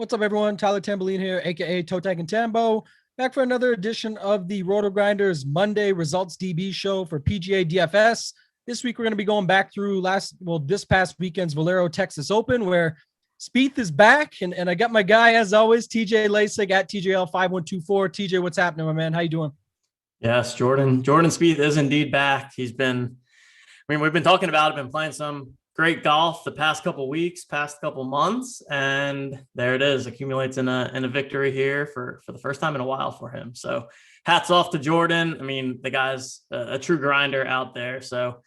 What's up, everyone? Tyler Tamboline here, aka ToeTagginTambo, back for another edition of the Rotogrinders Monday Resultsdb show for PGA DFS. This week, we're going to be going back through this past weekend's Valero Texas Open, where Spieth is back, and I got my guy, as always, TJ Laessig at TJL5124. TJ, what's happening, my man? How you doing? Yes, Jordan Spieth is indeed back. We've been talking about it, been playing some great golf the past couple weeks, past couple months, and there it is, accumulates in a victory here for the first time in a while for him. So hats off to Jordan. I mean, the guy's a true grinder out there, so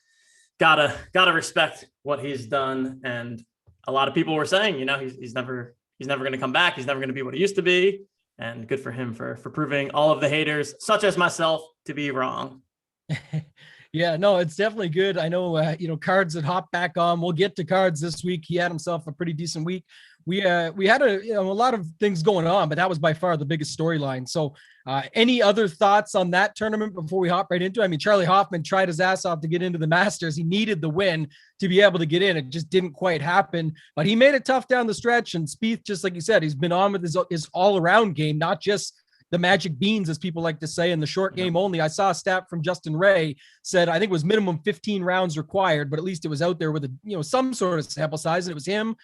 gotta respect what he's done. And a lot of people were saying, he's never going to come back. He's never going to be what he used to be. And good for him for proving all of the haters, such as myself, to be wrong. Yeah, no, it's definitely good. I know, Cards that hop back on. We'll get to Cards this week. He had himself a pretty decent week. We had a lot of things going on, but that was by far the biggest storyline. So any other thoughts on that tournament before we hop right into it? I mean, Charlie Hoffman tried his ass off to get into the Masters. He needed the win to be able to get in. It just didn't quite happen, but he made it tough down the stretch. And Spieth, just like you said, he's been on with his all-around game, not just the magic beans, as people like to say, in the short game only. I saw a stat from Justin Ray said, I think it was minimum 15 rounds required, but at least it was out there with some sort of sample size. And it was him,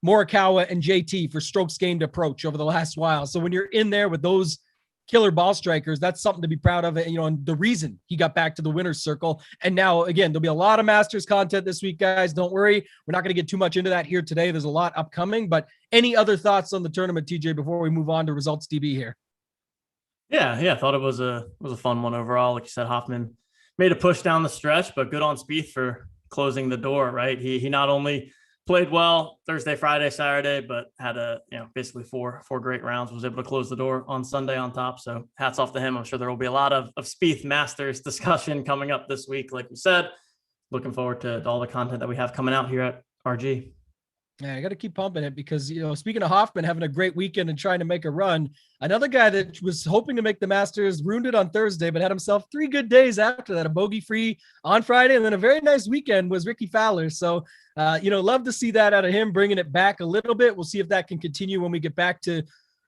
Morikawa, and JT for strokes gained approach over the last while. So when you're in there with those killer ball strikers, that's something to be proud of. And the reason he got back to the winner's circle. And now, again, there'll be a lot of Masters content this week, guys. Don't worry. We're not going to get too much into that here today. There's a lot upcoming, but any other thoughts on the tournament, TJ, before we move on to Resultsdb here? Yeah. I thought it was a fun one overall. Like you said, Hoffman made a push down the stretch, but good on Spieth for closing the door, right? He not only played well Thursday, Friday, Saturday, but had basically four great rounds, was able to close the door on Sunday on top. So hats off to him. I'm sure there will be a lot of Spieth Masters discussion coming up this week. Like we said, looking forward to all the content that we have coming out here at RG. Yeah, I got to keep pumping it because, speaking of Hoffman having a great weekend and trying to make a run, another guy that was hoping to make the Masters ruined it on Thursday, but had himself 3 good days after that, a bogey-free on Friday, and then a very nice weekend was Ricky Fowler. So, love to see that out of him, bringing it back a little bit. We'll see if that can continue when we get back to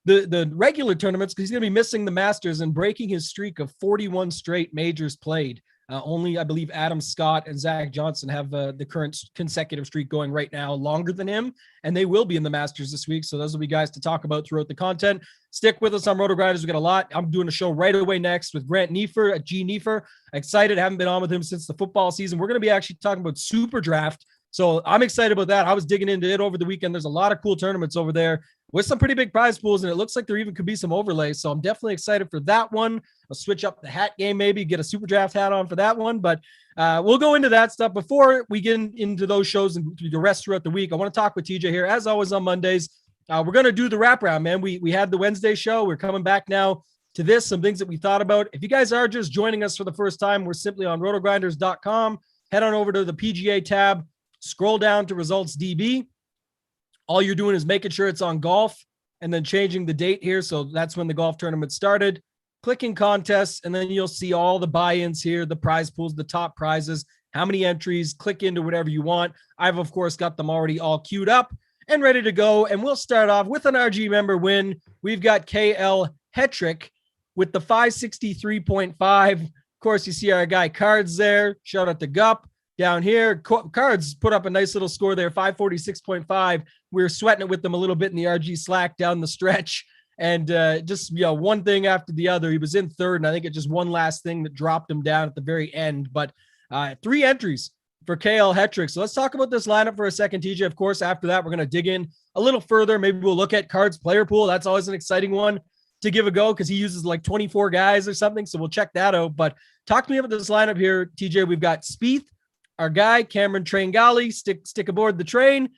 the regular tournaments, because he's going to be missing the Masters and breaking his streak of 41 straight majors played. Only, I believe, Adam Scott and Zach Johnson have the current consecutive streak going right now, longer than him, and they will be in the Masters this week. So those will be guys to talk about throughout the content. Stick with us on Rotogrinders. We got a lot. I'm doing a show right away next with Grant Neefer at G Neefer. Excited. Haven't been on with him since the football season. We're going to be actually talking about Super Draft. So I'm excited about that. I was digging into it over the weekend. There's a lot of cool tournaments over there with some pretty big prize pools, and it looks like there even could be some overlays. So I'm definitely excited for that one. I'll switch up the hat game, maybe get a Super Draft hat on for that one. But we'll go into that stuff. Before we get into those shows and the rest throughout the week, I want to talk with TJ here, as always on Mondays. We're going to do the wraparound, man. We had the Wednesday show. We're coming back now to this, some things that we thought about. If you guys are just joining us for the first time, we're simply on rotogrinders.com. Head on over to the PGA tab, scroll down to Resultsdb. All you're doing is making sure it's on golf and then changing the date here. So that's when the golf tournament started. Clicking contests, and then you'll see all the buy-ins here, the prize pools, the top prizes, how many entries. Click into whatever you want. I've, of course, got them already all queued up and ready to go. And we'll start off with an RG member win. We've got KL Hetrick with the 563.5. Of course, you see our guy Cards there. Shout out to Gup. Down here, Cards put up a nice little score there, 546.5. We were sweating it with them a little bit in the RG Slack down the stretch. And just one thing after the other. He was in third, and I think it just one last thing that dropped him down at the very end. But 3 entries for KL Hetrick. So let's talk about this lineup for a second, TJ. Of course, after that, we're going to dig in a little further. Maybe we'll look at Cards player pool. That's always an exciting one to give a go because he uses like 24 guys or something. So we'll check that out. But talk to me about this lineup here, TJ. We've got Spieth, our guy, Cameron Train-Gali, stick aboard the train.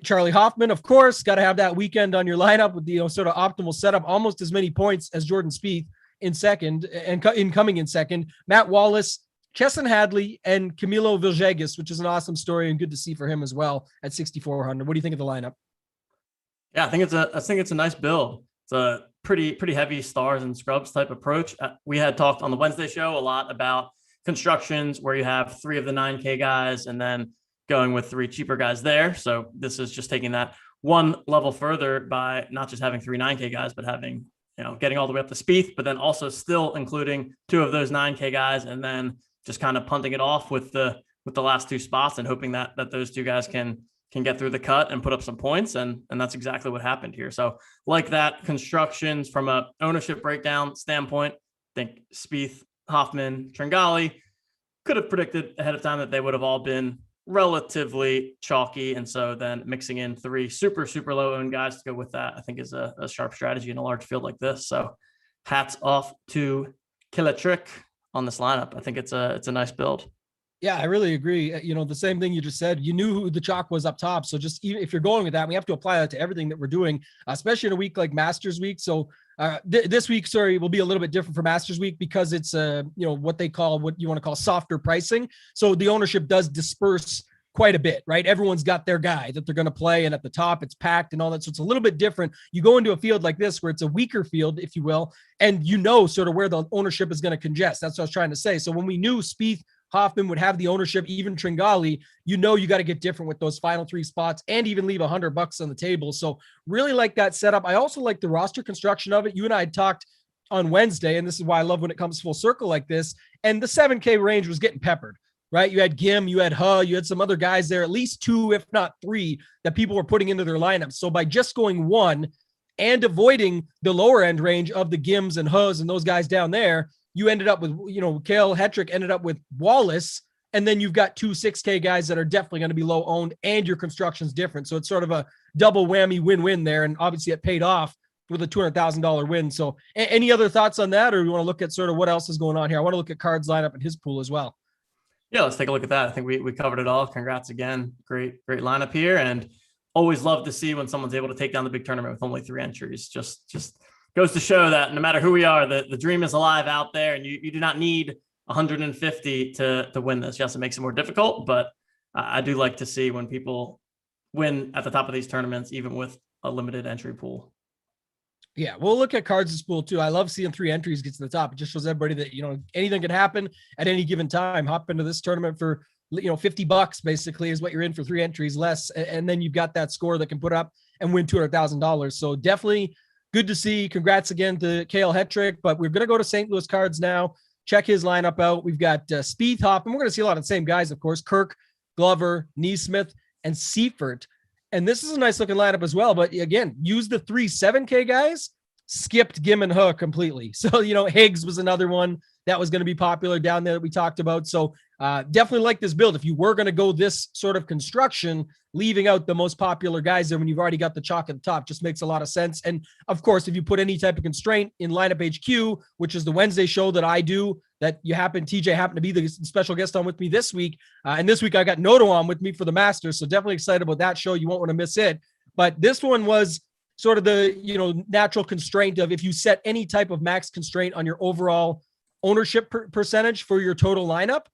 Charlie Hoffman, of course, got to have that weekend on your lineup with the sort of optimal setup, almost as many points as Jordan Spieth in second and incoming in second. Matt Wallace, Chesson Hadley, and Camilo Villegas, which is an awesome story and good to see for him as well at 6,400. What do you think of the lineup? Yeah, I think it's a nice build. It's a pretty heavy stars and scrubs type approach. We had talked on the Wednesday show a lot about constructions where you have 3 of the 9K guys and then going with 3 cheaper guys there. So this is just taking that one level further by not just having 3 9K guys, but having, getting all the way up to Spieth, but then also still including 2 of those 9K guys, and then just kind of punting it off with the last 2 spots and hoping that those 2 guys can get through the cut and put up some points. And that's exactly what happened here. So like that, constructions from a ownership breakdown standpoint, I think Spieth, Hoffman, Tringali could have predicted ahead of time that they would have all been relatively chalky. And so then mixing in 3 super, super low owned guys to go with that, I think is a sharp strategy in a large field like this. So hats off to Kill a Trick on this lineup. I think it's a nice build. Yeah, I really agree. The same thing you just said. You knew who the chalk was up top. So just even if you're going with that, we have to apply that to everything that we're doing, especially in a week like Masters Week. So this week, will be a little bit different for Masters Week because it's what you want to call softer pricing. So the ownership does disperse quite a bit, right? Everyone's got their guy that they're going to play, and at the top it's packed and all that. So it's a little bit different. You go into a field like this where it's a weaker field, if you will, and sort of where the ownership is going to congest. That's what I was trying to say. So when we knew Spieth, Hoffman would have the ownership, even Tringali, you got to get different with those final 3 spots and even leave $100 on the table. So really like that setup. I also like the roster construction of it. You and I had talked on Wednesday, and this is why I love when it comes full circle like this. And the 7K range was getting peppered, right? You had Gim, you had you had some other guys there, at least 2, if not 3, that people were putting into their lineups. So by just going 1 and avoiding the lower end range of the Gims and and those guys down there, you ended up with, Cale Hetrick ended up with Wallace, and then you've got 2 6K guys that are definitely going to be low owned, and your construction's different. So it's sort of a double whammy win-win there. And obviously it paid off with a $200,000 win. So any other thoughts on that, or you want to look at sort of what else is going on here? I want to look at Card's lineup and his pool as well. Yeah, let's take a look at that. I think we covered it all. Congrats again. Great lineup here. And always love to see when someone's able to take down the big tournament with only 3 entries. Just goes to show that no matter who we are, the dream is alive out there, and you do not need 150 to win this. Yes, it makes it more difficult, but I do like to see when people win at the top of these tournaments, even with a limited entry pool. Yeah, we'll look at Cards' pool too. I love seeing 3 entries get to the top. It just shows everybody that, anything can happen at any given time. Hop into this tournament for, $50 basically is what you're in for 3 entries less. And then you've got that score that can put up and win $200,000. So definitely good to see. Congrats again to Cale Hetrick, but we're going to go to St. Louis Cards now. Check his lineup out. We've got Spieth, Hoffman. We're going to see a lot of the same guys, of course, Kirk, Glover, Neesmith, and Seifert. And this is a nice looking lineup as well. But again, use the 3 7K guys, skipped Gim and completely. So, Higgs was another one that was going to be popular down there that we talked about. So definitely like this build. If you were going to go this sort of construction, leaving out the most popular guys there when you've already got the chalk at the top just makes a lot of sense. And of course, if you put any type of constraint in Lineup HQ, which is the Wednesday show that I do, that TJ happened to be the special guest on with me this week. And this week I got Noto on with me for the Masters. So definitely excited about that show. You won't want to miss it. But this one was sort of the, natural constraint of if you set any type of max constraint on your overall ownership percentage for your total lineup,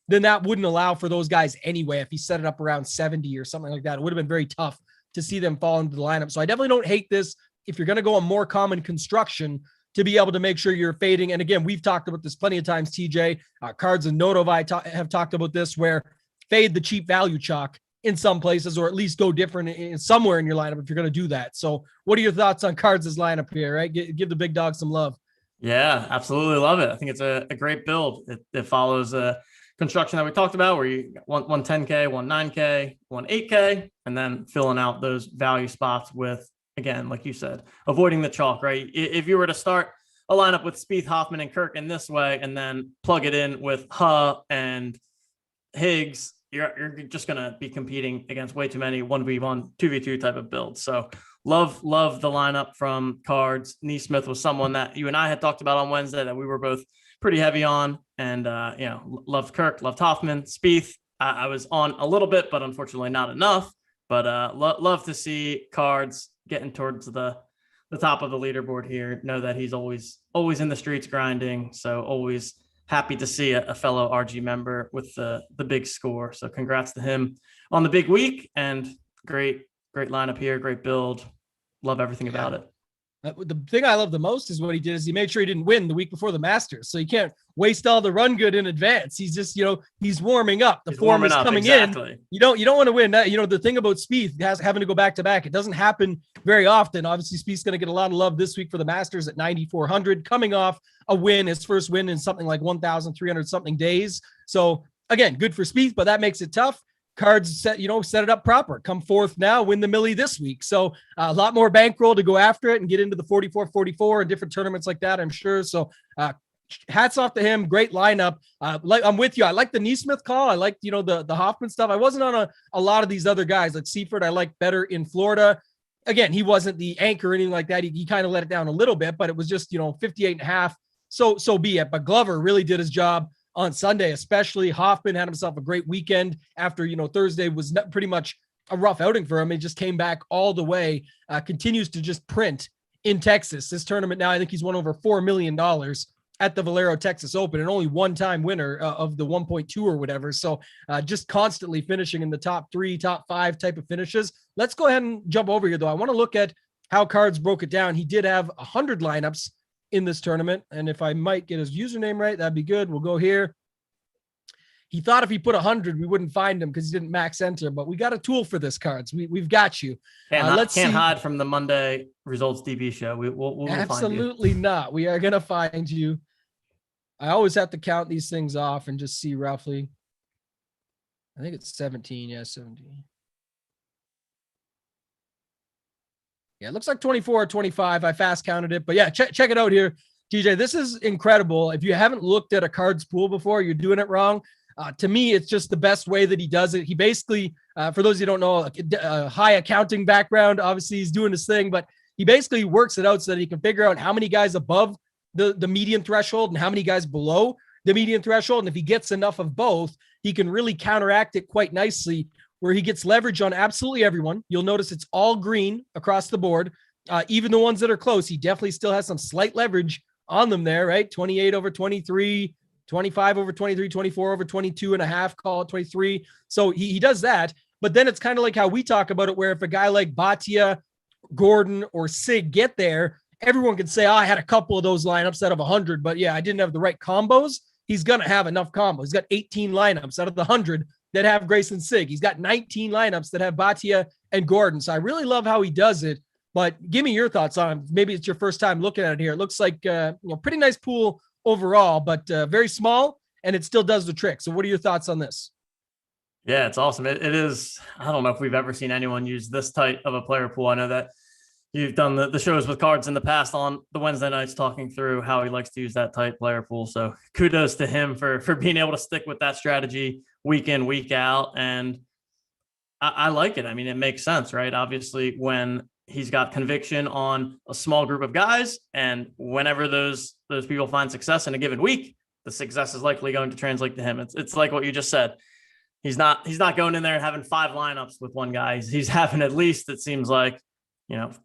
then that wouldn't allow for those guys anyway. If he set it up around 70 or something like that, it would have been very tough to see them fall into the lineup. So I definitely don't hate this. If you're going to go a more common construction, to be able to make sure you're fading. And again, we've talked about this plenty of times, TJ. Cards and Notovai have talked about this, where fade the cheap value chalk in some places, or at least go different in somewhere in your lineup if you're going to do that. So what are your thoughts on Cards' lineup here, right? Give the big dog some love. Yeah, absolutely love it. I think it's a great build. It follows a construction that we talked about, where you want 10K, 9K, 8K, and then filling out those value spots with, again, like you said, avoiding the chalk, right? If you were to start a lineup with Spieth, Hoffman, and Kirk in this way, and then plug it in with and Higgs, you're just going to be competing against way too many 1v1, 2v2 type of builds. So love the lineup from Cards. Neesmith was someone that you and I had talked about on Wednesday that we were both pretty heavy on, and loved Kirk, loved Hoffman. Spieth, I was on a little bit, but unfortunately not enough. But love to see Cards getting towards the top of the leaderboard here. Know that he's always in the streets grinding, so always happy to see a fellow RG member with the big score. So congrats to him on the big week, and great lineup here, great build. Love everything about it. The thing I love the most is what he did is he made sure he didn't win the week before the Masters. So you can't waste all the run good in advance. He's just, he's warming up. The form is coming in. You don't want to win that. The thing about Spieth having to go back to back, it doesn't happen very often. Obviously, Spieth's going to get a lot of love this week for the Masters at 9,400, coming off a win, his first win in something like 1,300 something days. So again, good for Spieth, but that makes it tough. Cards set it up proper. Come fourth now, win the Millie this week. So a lot more bankroll to go after it and get into the 44 and different tournaments like that, I'm sure. So hats off to him. Great lineup. I'm with you. I like the Neesmith call. I like, the Hoffman stuff. I wasn't on a lot of these other guys like Seifert. I like better in Florida. Again, he wasn't the anchor or anything like that. He kind of let it down a little bit, but it was just, 58.5. So be it. But Glover really did his job on Sunday, especially. Hoffman had himself a great weekend after, Thursday was pretty much a rough outing for him. He just came back all the way, continues to just print in Texas. This tournament now, I think he's won over $4 million at the Valero Texas Open, and only one-time winner of the 1.2 or whatever. So just constantly finishing in the top 3, top 5 type of finishes. Let's go ahead and jump over here, though. I want to look at how Cards broke it down. He did have 100 lineups in this tournament. And if I might get his username right, that'd be good. We'll go here. He thought if he put 100, we wouldn't find him because he didn't max enter, but we got a tool for this, Cards. We've got you. Can't hide from the Monday Resultsdb show. We'll absolutely find you. Not. We are going to find you. I always have to count these things off and just see roughly. I think it's 17. Yeah, 17. Yeah, it looks like 24 or 25. I fast counted it, but yeah, check it out here. TJ, this is incredible. If you haven't looked at a Cards pool before, you're doing it wrong. To me, it's just the best way that he does it. He basically, for those of you who don't know, a high accounting background, obviously he's doing his thing, but he basically works it out so that he can figure out how many guys above the median threshold and how many guys below the median threshold. And if he gets enough of both, he can really counteract it quite nicely, where he gets leverage on absolutely everyone. You'll notice it's all green across the board. Even the ones that are close, he definitely still has some slight leverage on them there, right? 28 over 23, 25 over 23, 24 over 22 and a half, call it 23. So he does that. But then it's kind of like how we talk about it, where if a guy like Bhatia, Gordon, or Sig get there, everyone can say, I had a couple of those lineups out of 100, but yeah, I didn't have the right combos. He's going to have enough combos. He's got 18 lineups out of the 100 that have Grayson Sig. He's got 19 lineups that have Bhatia and Gordon. So I really love how he does it. But give me your thoughts on it. Maybe it's your first time looking at it here. It looks like pretty nice pool overall, but very small, and it still does the trick. So what are your thoughts on this? Yeah, it's awesome. It is. I don't know if we've ever seen anyone use this tight of a player pool. I know that you've done the shows with Cards in the past on the Wednesday nights talking through how he likes to use that tight player pool. So kudos to him for being able to stick with that strategy week in, week out. And I like it. I mean, it makes sense, right? Obviously, when he's got conviction on a small group of guys, and whenever those people find success in a given week, the success is likely going to translate to him. It's like what you just said. He's not going in there and having 5 lineups with one guy. He's having at least, it seems like,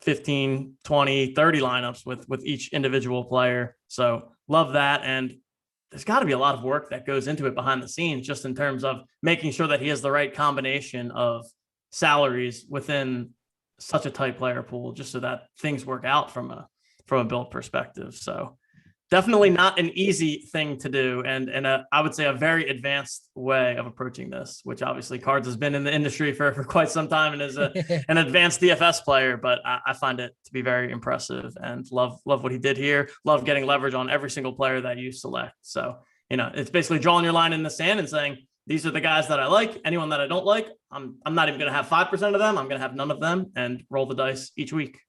15, 20, 30 lineups with each individual player. So love that. And there's got to be a lot of work that goes into it behind the scenes, just in terms of making sure that he has the right combination of salaries within such a tight player pool, just so that things work out from a build perspective. So definitely not an easy thing to do. And I would say a very advanced way of approaching this, which obviously Cards has been in the industry for quite some time and is an advanced DFS player, but I find it to be very impressive and love what he did here. Love getting leverage on every single player that you select. So, it's basically drawing your line in the sand and saying, these are the guys that I like. Anyone that I don't like, I'm not even going to have 5% of them. I'm going to have none of them, and roll the dice each week.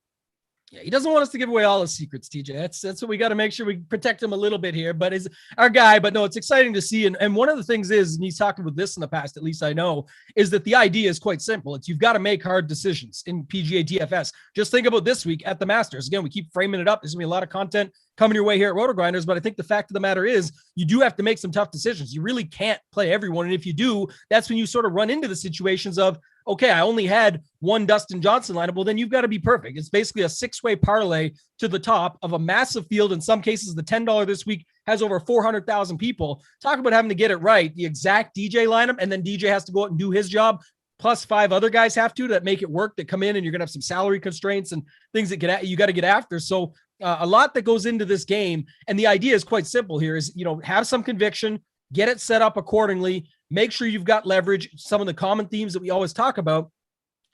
Yeah, he doesn't want us to give away all his secrets, TJ. That's what we got to make sure we protect him a little bit here. But is our guy. But no, it's exciting to see. And one of the things is, and he's talked about this in the past, at least I know, is that the idea is quite simple. It's you've got to make hard decisions in PGA DFS. Just think about this week at the Masters. Again, we keep framing it up. There's gonna be a lot of content coming your way here at Rotogrinders, but I think the fact of the matter is you do have to make some tough decisions. You really can't play everyone. And if you do, that's when you sort of run into the situations of, okay, I only had one Dustin Johnson lineup. Well, then you've got to be perfect. It's basically a 6-way parlay to the top of a massive field. In some cases, the $10 this week has over 400,000 people. Talk about having to get it right. The exact DJ lineup, and then DJ has to go out and do his job. plus 5 other guys have to that make it work, that come in, and you're going to have some salary constraints and things that you got to get after. So a lot that goes into this game. And the idea is quite simple here is, have some conviction, get it set up accordingly, make sure you've got leverage, some of the common themes that we always talk about,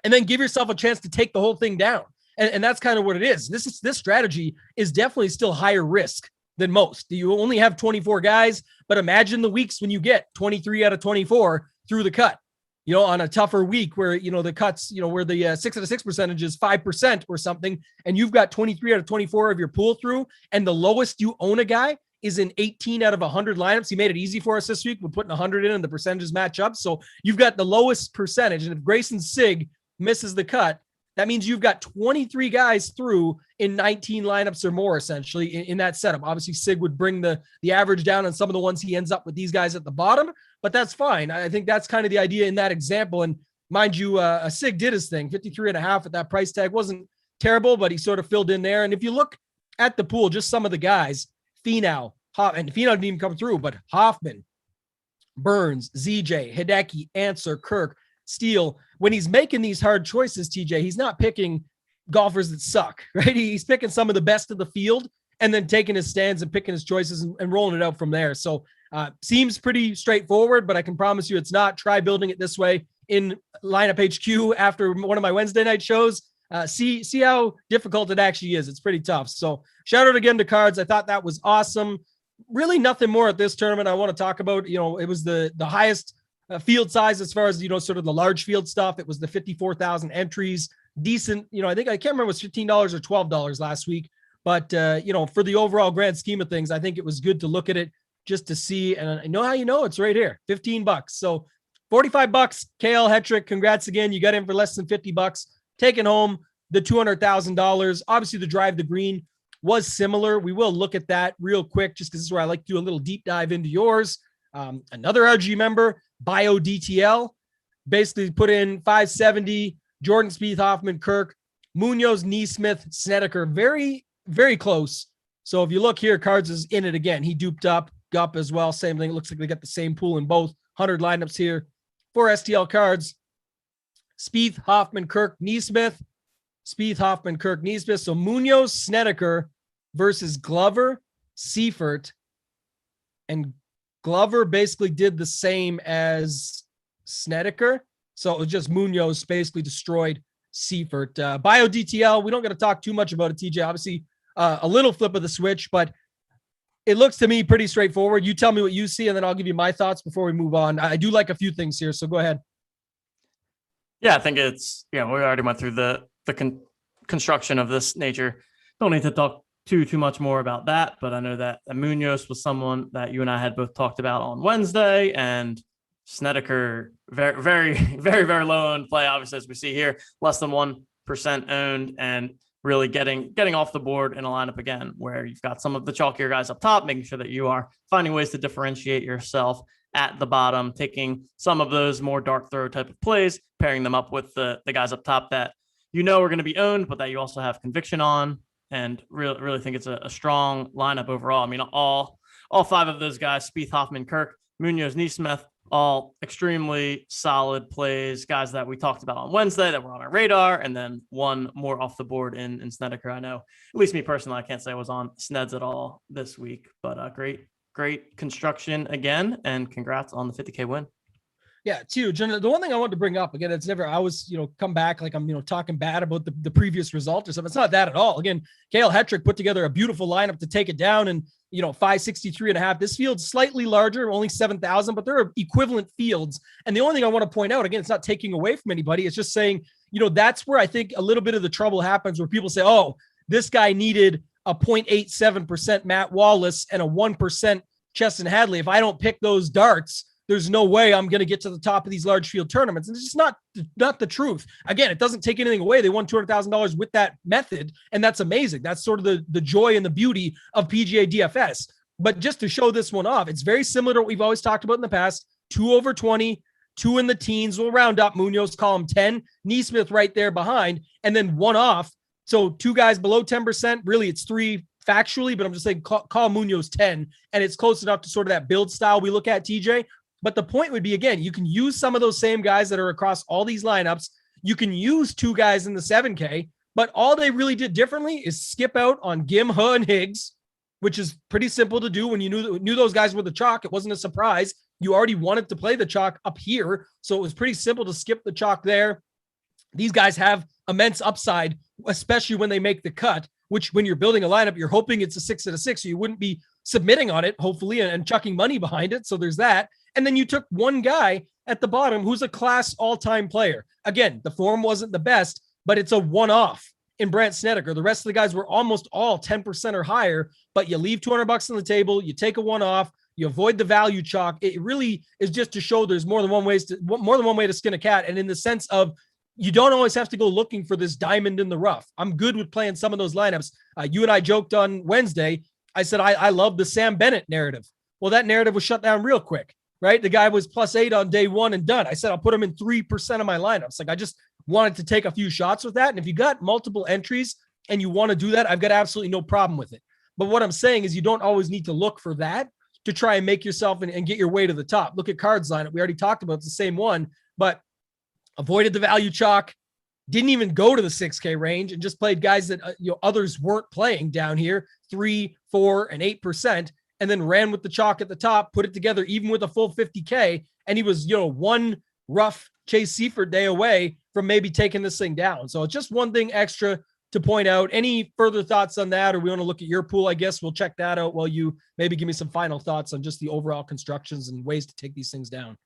and then give yourself a chance to take the whole thing down. And that's kind of what it is. This strategy is definitely still higher risk than most. You only have 24 guys, but imagine the weeks when you get 23 out of 24 through the cut, on a tougher week where, the cuts, where the 6 out of 6 percentage is 5% or something, and you've got 23 out of 24 of your pull through, and the lowest you own a guy is in 18 out of 100 lineups. He made it easy for us this week. We're putting 100 in and the percentages match up. So you've got the lowest percentage. And if Grayson Sig misses the cut, that means you've got 23 guys through in 19 lineups or more, essentially, in that setup. Obviously, Sig would bring the average down on some of the ones he ends up with these guys at the bottom, but that's fine. I think that's kind of the idea in that example. And mind you, Sig did his thing. 53.5 at that price tag wasn't terrible, but he sort of filled in there. And if you look at the pool, just some of the guys, Finau, and Finau didn't even come through, but Hoffman, Burns, ZJ, Hideki, Answer, Kirk, Steele. When he's making these hard choices, TJ, he's not picking golfers that suck, right? He's picking some of the best of the field and then taking his stands and picking his choices and rolling it out from there. So seems pretty straightforward, but I can promise you it's not. Try building it this way in Lineup HQ after one of my Wednesday night shows. See how difficult it actually is. It's pretty tough. So shout out again to Cards. I thought that was awesome. Really nothing more at this tournament I want to talk about. It was the highest field size as far as, sort of the large field stuff. It was the 54,000 entries. Decent, I think, I can't remember, it was $15 or $12 last week. But, for the overall grand scheme of things, I think it was good to look at it just to see. And I know how it's right here, $15. So $45, KL Hetrick. Congrats again. You got in for less than $50, taking home the $200,000. Obviously, the drive the green was similar. We will look at that real quick, just because this is where I like to do a little deep dive into yours. Another RG member, Bio DTL, basically put in 570, Jordan, Spieth, Hoffman, Kirk, Munoz, Neesmith, Snedeker, very, very close. So if you look here, Cards is in it again. He duped up as well. Same thing. It looks like they got the same pool in both 100 lineups here for STL Cards. Spieth, Hoffman, Kirk, Neesmith. Spieth, Hoffman, Kirk, Neesmith. So Munoz, Snedeker versus Glover, Seifert, and Glover basically did the same as Snedeker. So it was just Munoz basically destroyed Seifert. Bio DTL, we don't got to talk too much about it, TJ. Obviously, a little flip of the switch, but it looks to me pretty straightforward. You tell me what you see, and then I'll give you my thoughts before we move on. I do like a few things here, so go ahead. Yeah, I think it's, we already went through the construction of this nature. Don't need to talk too much more about that, but I know that Munoz was someone that you and I had both talked about on Wednesday, and Snedeker very, very, very, very low owned play. Obviously, as we see here, less than 1% owned, and really getting off the board in a lineup again, where you've got some of the chalkier guys up top, making sure that you are finding ways to differentiate yourself at the bottom, taking some of those more dark throw type of plays, pairing them up with the guys up top that are going to be owned, but that you also have conviction on. And really think it's a strong lineup overall. I mean, all 5 of those guys, Spieth, Hoffman, Kirk, Munoz, Neesmith, all extremely solid plays, guys that we talked about on Wednesday that were on our radar, and then one more off the board in Snedeker. I know, at least me personally, I can't say I was on Sneds at all this week, but great construction again, and congrats on the 50K win. Yeah, it's huge. And the one thing I wanted to bring up, again, it's never, I always, come back like I'm, talking bad about the previous result or something. It's not that at all. Again, Cale Hetrick put together a beautiful lineup to take it down, and, 563.5. This field's slightly larger, only 7,000, but there are equivalent fields. And the only thing I want to point out, again, it's not taking away from anybody. It's just saying, that's where I think a little bit of the trouble happens, where people say, oh, this guy needed a 0.87% Matt Wallace and a 1% Cheston Hadley. If I don't pick those darts, there's no way I'm going to get to the top of these large field tournaments. And it's just not the truth. Again, it doesn't take anything away. They won $200,000 with that method, and that's amazing. That's sort of the joy and the beauty of PGA DFS. But just to show this one off, it's very similar to what we've always talked about in the past. 2 over 20, 2 in the teens. We'll round up. Munoz, call him 10. Neesmith right there behind, and then 1 off. So 2 guys below 10%. Really, it's 3 factually, but I'm just saying call Munoz 10, and it's close enough to sort of that build style we look at, TJ. But the point would be, again, you can use some of those same guys that are across all these lineups. You can use 2 guys in the 7K, but all they really did differently is skip out on Gim, Huh, and Higgs, which is pretty simple to do when you knew those guys were the chalk. It wasn't a surprise. You already wanted to play the chalk up here, so it was pretty simple to skip the chalk there. These guys have immense upside, especially when they make the cut, which when you're building a lineup, you're hoping it's a 6 out of 6, so you wouldn't be submitting on it, hopefully, and chucking money behind it. So there's that. And then you took one guy at the bottom who's a class all-time player. Again, the form wasn't the best, but it's a one-off in Brandt Snedeker. The rest of the guys were almost all 10% or higher, but you leave $200 on the table, you take a one-off, you avoid the value chalk. It really is just to show there's more than one way to skin a cat. And in the sense of, you don't always have to go looking for this diamond in the rough. I'm good with playing some of those lineups. You and I joked on Wednesday. I said, I love the Sam Bennett narrative. Well, that narrative was shut down real quick, right? The guy was +8 on day one and done. I said, I'll put him in 3% of my lineups. Like, I just wanted to take a few shots with that. And if you got multiple entries and you want to do that, I've got absolutely no problem with it. But what I'm saying is you don't always need to look for that to try and make yourself and get your way to the top. Look at Cards lineup. We already talked about it's the same one, but avoided the value chalk, didn't even go to the 6K range, and just played guys that others weren't playing down here, 3, 4, and 8%, and then ran with the chalk at the top, put it together even with a full 50K, and he was one rough Chase Seifert day away from maybe taking this thing down. So it's just one thing extra to point out. Any further thoughts on that, or we want to look at your pool? I guess we'll check that out while you maybe give me some final thoughts on just the overall constructions and ways to take these things down.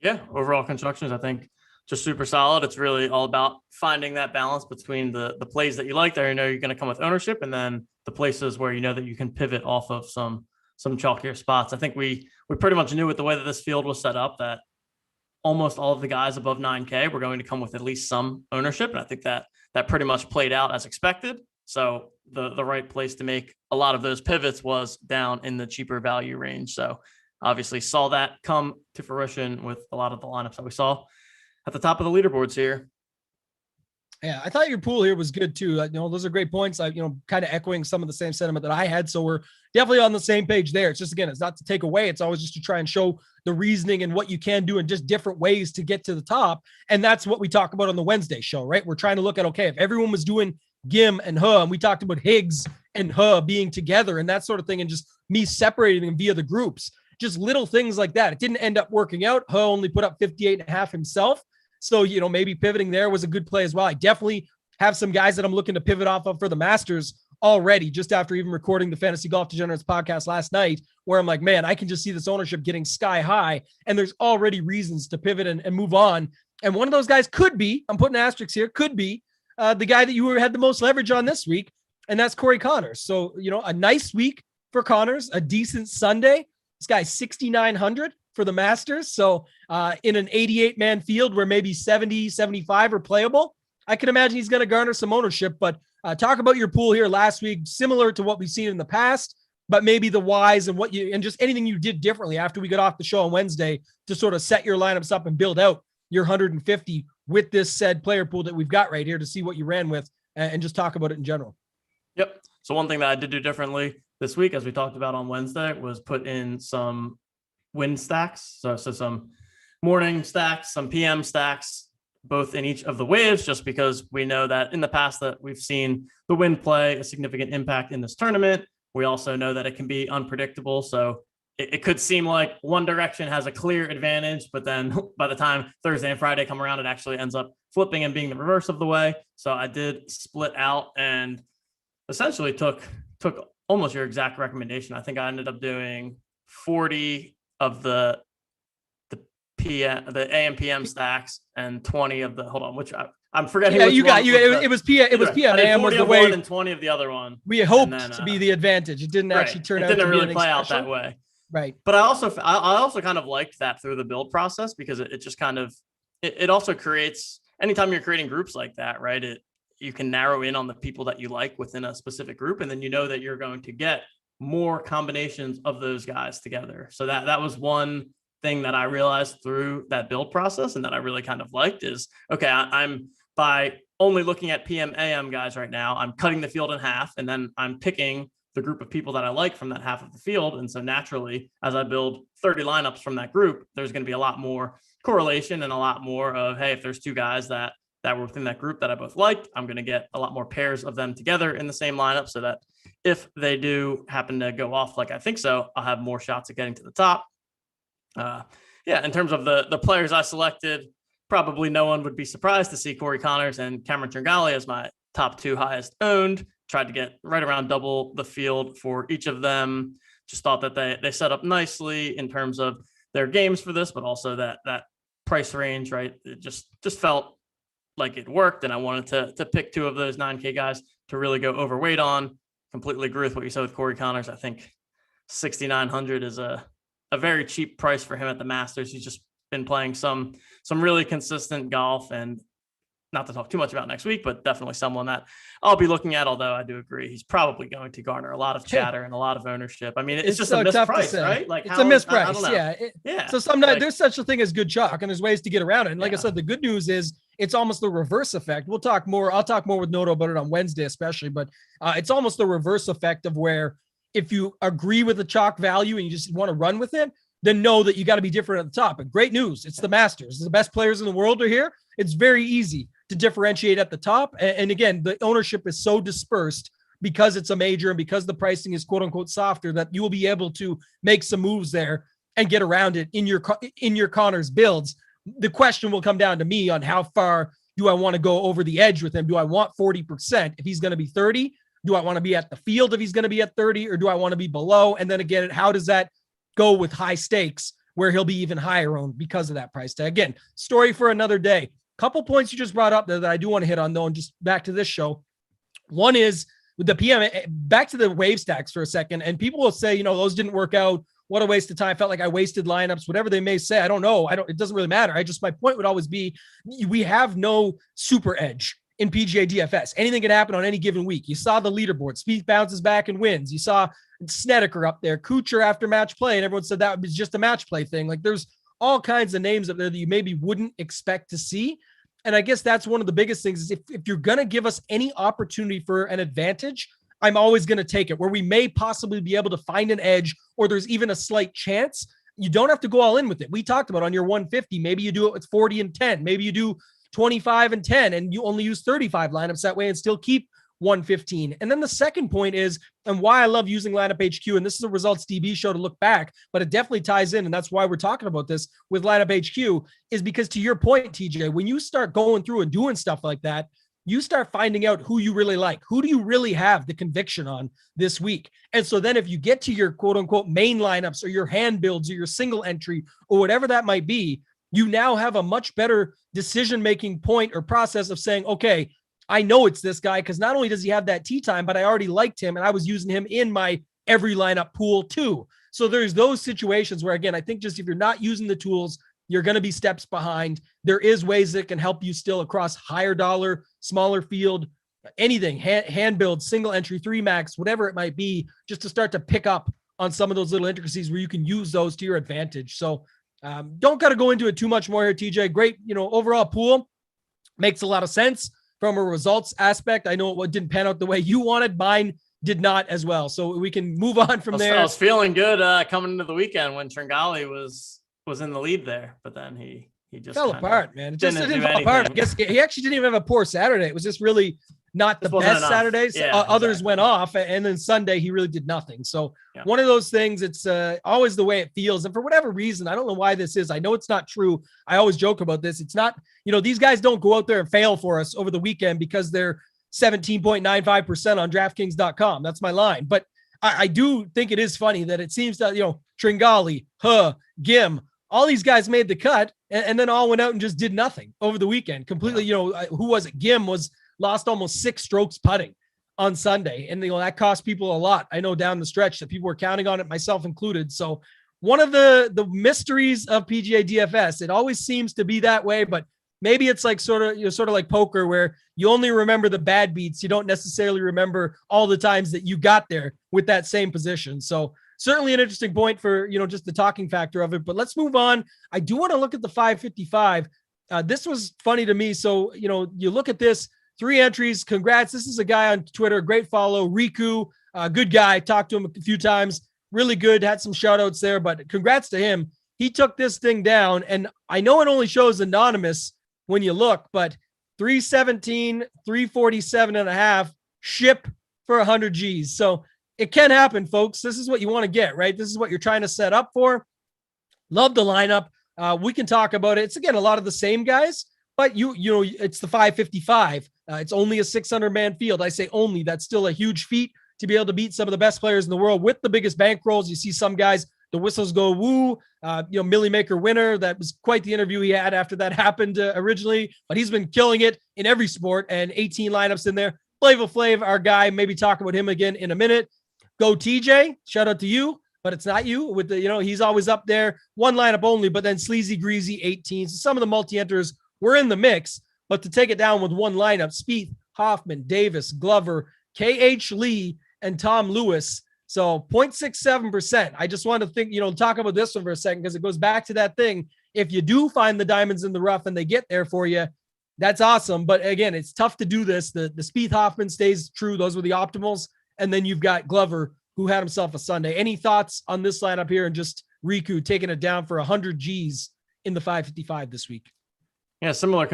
Yeah, overall constructions, I think, just super solid. It's really all about finding that balance between the plays that you like that you're going to come with ownership, and then the places where that you can pivot off of some chalkier spots. I think we pretty much knew with the way that this field was set up that almost all of the guys above 9K were going to come with at least some ownership, and I think that pretty much played out as expected. So the right place to make a lot of those pivots was down in the cheaper value range. So obviously saw that come to fruition with a lot of the lineups that we saw at the top of the leaderboards here. Yeah, I thought your pool here was good too. Those are great points. Kind of echoing some of the same sentiment that I had. So we're definitely on the same page there. It's just, again, it's not to take away. It's always just to try and show the reasoning and what you can do and just different ways to get to the top. And that's what we talk about on the Wednesday show, right? We're trying to look at, okay, if everyone was doing Gim and Huh, and we talked about Higgs and Huh being together and that sort of thing, and just me separating them via the groups, just little things like that. It didn't end up working out. Huh only put up 58.5 himself. So, maybe pivoting there was a good play as well. I definitely have some guys that I'm looking to pivot off of for the Masters already, just after even recording the Fantasy Golf Degenerates podcast last night, where I'm like, man, I can just see this ownership getting sky high, and there's already reasons to pivot and move on. And one of those guys could be, I'm putting asterisks here, could be the guy that you had the most leverage on this week, and that's Corey Connors. So, a nice week for Connors, a decent Sunday. This guy's 6,900 for the Masters. So in an 88-man field where maybe 70, 75 are playable, I can imagine he's going to garner some ownership. But talk about your pool here last week, similar to what we've seen in the past, but maybe the whys and just anything you did differently after we got off the show on Wednesday to sort of set your lineups up and build out your 150 with this said player pool that we've got right here to see what you ran with and just talk about it in general. Yep. So one thing that I did do differently this week, as we talked about on Wednesday, was put in some win stacks. So some morning stacks, some PM stacks, both in each of the waves, just because we know that in the past that we've seen the wind play a significant impact in this tournament. We also know that it can be unpredictable. So it could seem like one direction has a clear advantage, but then by the time Thursday and Friday come around, it actually ends up flipping and being the reverse of the way. So I did split out and essentially took almost your exact recommendation. I think I ended up doing 40 of the AM PM stacks and 20 of the I'm forgetting. Yeah, it was PM. AM was the way, and 20 of the other one. We hoped to be the advantage. It didn't actually turn out. It didn't really play out that way. Right. But I also kind of liked that through the build process, because it just kind of it also creates, anytime you're creating groups like that, right? You can narrow in on the people that you like within a specific group, and then that you're going to get more combinations of those guys together. So that was one thing that I realized through that build process, and that I really kind of liked is, okay, I'm by only looking at PM AM guys right now, I'm cutting the field in half, and then I'm picking the group of people that I like from that half of the field. And so naturally, as I build 30 lineups from that group, there's going to be a lot more correlation and a lot more of, hey, if there's two guys that were within that group that I both liked, I'm going to get a lot more pairs of them together in the same lineup, so that if they do happen to go off like I think so, I'll have more shots at getting to the top. In terms of the players I selected, probably no one would be surprised to see Corey Connors and Cameron Tringali as my top two highest owned. Tried to get right around double the field for each of them. Just thought that they set up nicely in terms of their games for this, but also that price range, right? It just felt like it worked, and I wanted to pick two of those 9K guys to really go overweight on. Completely agree with what you said with Corey Connors. I think 6,900 is a very cheap price for him at the Masters. He's just been playing some really consistent golf, and not to talk too much about next week, but definitely someone that I'll be looking at, although I do agree he's probably going to garner a lot of chatter and a lot of ownership. I mean, it's just so a misprice, right? Like it's a misprice. I don't know. Yeah. So sometimes there's such a thing as good chalk, and there's ways to get around it. And like I said, the good news is it's almost the reverse effect. I'll talk more with Noto about it on Wednesday, especially, but it's almost the reverse effect of where if you agree with the chalk value and you just want to run with it, then know that you got to be different at the top. But great news. It's the Masters. The best players in the world are here. It's very easy to differentiate at the top. And again, the ownership is so dispersed because it's a major and because the pricing is quote unquote softer that you will be able to make some moves there and get around it in your Connors builds. The question will come down to me on how far do I want to go over the edge with him? Do I want 40% if he's going to be 30? Do I want to be at the field if he's going to be at 30, or do I want to be below? And then again, how does that go with high stakes where he'll be even higher owned because of that price tag? Again, story for another day. Couple points you just brought up there that I do want to hit on, though, and just back to this show. One is with the PM, back to the wave stacks for a second, and people will say, those didn't work out. What a waste of time. Felt like I wasted lineups, whatever they may say. I don't know. It doesn't really matter. My point would always be, we have no super edge in PGA DFS. Anything can happen on any given week. You saw the leaderboard. Spieth bounces back and wins. You saw Snedeker up there, Kuchar after match play, and everyone said that was just a match play thing. Like, there's all kinds of names up there that you maybe wouldn't expect to see. And I guess that's one of the biggest things is if you're going to give us any opportunity for an advantage, I'm always going to take it, where we may possibly be able to find an edge, or there's even a slight chance. You don't have to go all in with it. We talked about on your 150, maybe you do it with 40 and 10, maybe you do 25 and 10, and you only use 35 lineups that way and still keep 115. And then the second point is, and why I love using Lineup HQ, and this is a Resultsdb show to look back, but it definitely ties in, and that's why we're talking about this with Lineup HQ, is because to your point, TJ, when you start going through and doing stuff like that, you start finding out who you really like. Who do you really have the conviction on this week? And so then if you get to your quote unquote main lineups or your hand builds or your single entry or whatever that might be, you now have a much better decision-making point or process of saying, okay, I know it's this guy because not only does he have that tee time, but I already liked him and I was using him in my every lineup pool too. So there's those situations where, again, I think just if you're not using the tools, you're going to be steps behind. There is ways that can help you still across higher dollar, smaller field, anything, hand build, single entry, 3 max, whatever it might be, just to start to pick up on some of those little intricacies where you can use those to your advantage. So don't got to go into it too much more here, TJ. Great, overall pool makes a lot of sense from a results aspect. I know it didn't pan out the way you wanted. Mine did not as well. So we can move on from there. I was feeling good coming into the weekend when Tringali was in the lead there, but then he just fell apart, man. It just didn't fall apart. I guess he actually didn't even have a poor Saturday. It was just really not the best Saturdays. Yeah, others went off, and then Sunday he really did nothing. So one of those things, it's always the way it feels. And for whatever reason, I don't know why this is. I know it's not true. I always joke about this. It's not, these guys don't go out there and fail for us over the weekend because they're 17.95% on DraftKings.com. That's my line. But I do think it is funny that it seems that, Tringali, Gim, all these guys made the cut and then all went out and just did nothing over the weekend. Completely, who was it? Gim lost almost 6 strokes putting on Sunday. And that cost people a lot. I know down the stretch that people were counting on it, myself included. So one of the mysteries of PGA DFS, it always seems to be that way, but maybe it's like sort of like poker where you only remember the bad beats. You don't necessarily remember all the times that you got there with that same position. So certainly an interesting point for, just the talking factor of it, but let's move on. I do want to look at the 555. This was funny to me. So, you look at this, 3 entries. Congrats. This is a guy on Twitter. Great follow. Riku. Good guy. Talked to him a few times. Really good. Had some shout outs there, but congrats to him. He took this thing down, and I know it only shows anonymous when you look, but 317, 347 and a half ship for 100 G's. So it can happen, folks. This is what you want to get, right? This is what you're trying to set up for. Love the lineup. We can talk about it. It's, again, a lot of the same guys, but you know, it's the 555. It's only a 600-man field. I say only. That's still a huge feat to be able to beat some of the best players in the world with the biggest bankrolls. You see some guys, the whistles go woo. Millie Maker winner. That was quite the interview he had after that happened originally, but he's been killing it in every sport, and 18 lineups in there. Flavor Flav, our guy, maybe talk about him again in a minute. Go TJ, shout out to you, but it's not you with the, he's always up there. One lineup only, but then Sleazy, Greasy, 18. So some of the multi-enters were in the mix, but to take it down with one lineup, Spieth, Hoffman, Davis, Glover, KH Lee, and Tom Lewis. So 0.67%. I just want to think, talk about this one for a second, because it goes back to that thing. If you do find the diamonds in the rough and they get there for you, that's awesome. But again, it's tough to do this. The Spieth Hoffman stays true. Those were the optimals. And then you've got Glover, who had himself a Sunday. Any thoughts on this lineup here, and just Riku taking it down for 100 G's in the 555 this week? Yeah, similar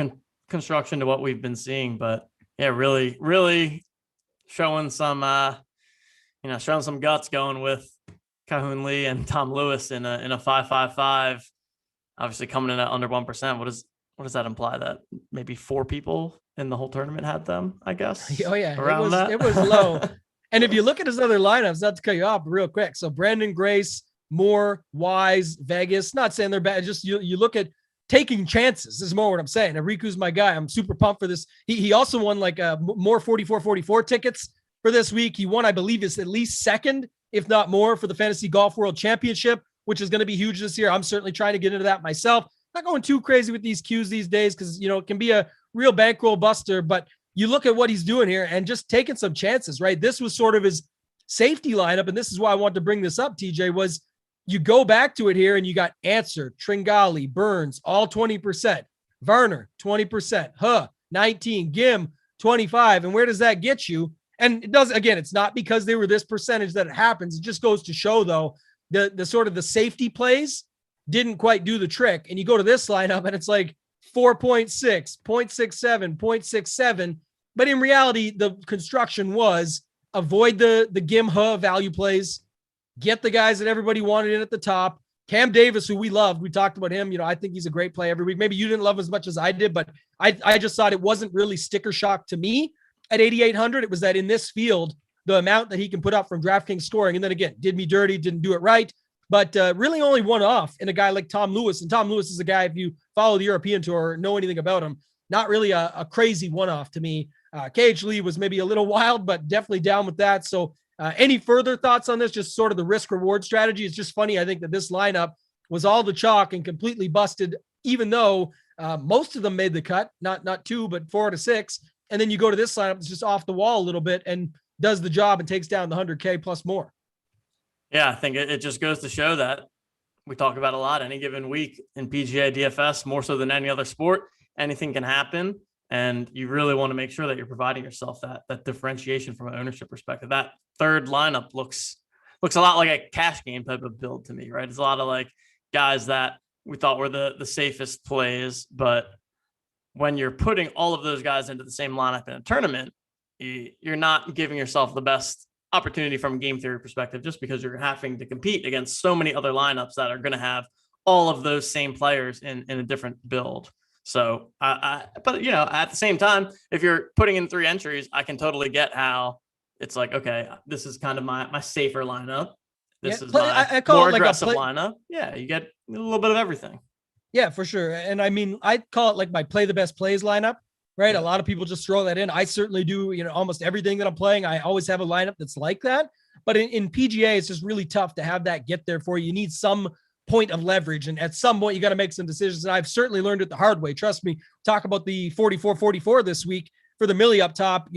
construction to what we've been seeing, but yeah, really, really showing some, showing some guts going with Kahun Lee and Tom Lewis in a 555. Obviously coming in at under 1%. What does that imply? That maybe 4 people in the whole tournament had them, I guess. Oh yeah, around it was low. And if you look at his other lineups, not to cut you off real quick. So Brandon Grace, Moore, Wise, Vegas, not saying they're bad. Just you look at taking chances. This is more what I'm saying. Enrique's my guy. I'm super pumped for this. He also won like more 44-44 tickets for this week. He won, I believe, is at least second, if not more, for the Fantasy Golf World Championship, which is going to be huge this year. I'm certainly trying to get into that myself. Not going too crazy with these Qs these days, because it can be a real bankroll buster, but you look at what he's doing here and just taking some chances, right? This was sort of his safety lineup, and this is why I wanted to bring this up, TJ, was you go back to it here and you got Answer, Tringali, Burns, all 20%, Varner, 20%, 19, Gim, 25. And where does that get you? And it does, again, it's not because they were this percentage that it happens. It just goes to show, though, the sort of the safety plays didn't quite do the trick. And you go to this lineup and it's like 4.6, 0.67, 0.67. But in reality, the construction was avoid the Gim value plays, get the guys that everybody wanted in at the top. Cam Davis, who we loved, we talked about him. I think he's a great play every week. Maybe you didn't love him as much as I did, but I just thought it wasn't really sticker shock to me at 8,800. It was that in this field, the amount that he can put up from DraftKings scoring, and then again, did me dirty, didn't do it right, but really only one off in a guy like Tom Lewis. And Tom Lewis is a guy, if you follow the European Tour or know anything about him, not really a crazy one-off to me. KH Lee was maybe a little wild, but definitely down with that. So any further thoughts on this? Just sort of the risk reward strategy. It's just funny. I think that this lineup was all the chalk and completely busted, even though most of them made the cut, not 2, but 4 to 6. And then you go to this lineup, it's just off the wall a little bit and does the job and takes down the 100K plus more. Yeah, I think it just goes to show that we talk about a lot any given week in PGA DFS, more so than any other sport. Anything can happen. And you really want to make sure that you're providing yourself that differentiation from an ownership perspective. That third lineup looks a lot like a cash game type of build to me, right? It's a lot of like guys that we thought were the safest plays, but when you're putting all of those guys into the same lineup in a tournament, you're not giving yourself the best opportunity from a game theory perspective, just because you're having to compete against so many other lineups that are going to have all of those same players in a different build. So, but at the same time, if you're putting in 3 entries, I can totally get how it's like, okay, this is kind of my safer lineup. This is my more aggressive lineup. Yeah, you get a little bit of everything. Yeah, for sure. And I mean, I call it like my play the best plays lineup, right? Yeah. A lot of people just throw that in. I certainly do, almost everything that I'm playing. I always have a lineup that's like that. But in PGA, it's just really tough to have that get there for you. You need some point of leverage. And at some point, you got to make some decisions. And I've certainly learned it the hard way. Trust me, talk about the 44-44 this week for the Millie up top.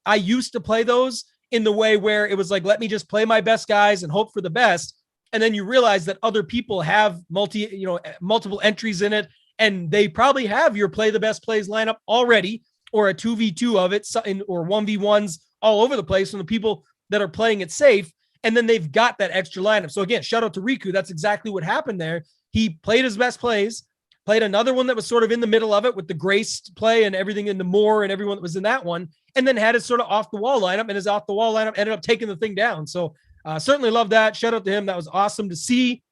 I used to play those in the way where it was like, let me just play my best guys and hope for the best. And then you realize that other people have multiple entries in it, and they probably have your play the best plays lineup already, or a 2v2 of it, or 1v1s all over the place. And the people that are playing it safe. And then they've got that extra lineup. So again, shout out to Riku. That's exactly what happened there. He played his best plays, played another one that was sort of in the middle of it with the Grace play and everything in the Moore and everyone that was in that one, and then had his sort of off the wall lineup, and his off the wall lineup ended up taking the thing down. So certainly love that. Shout out to him. That was awesome to see.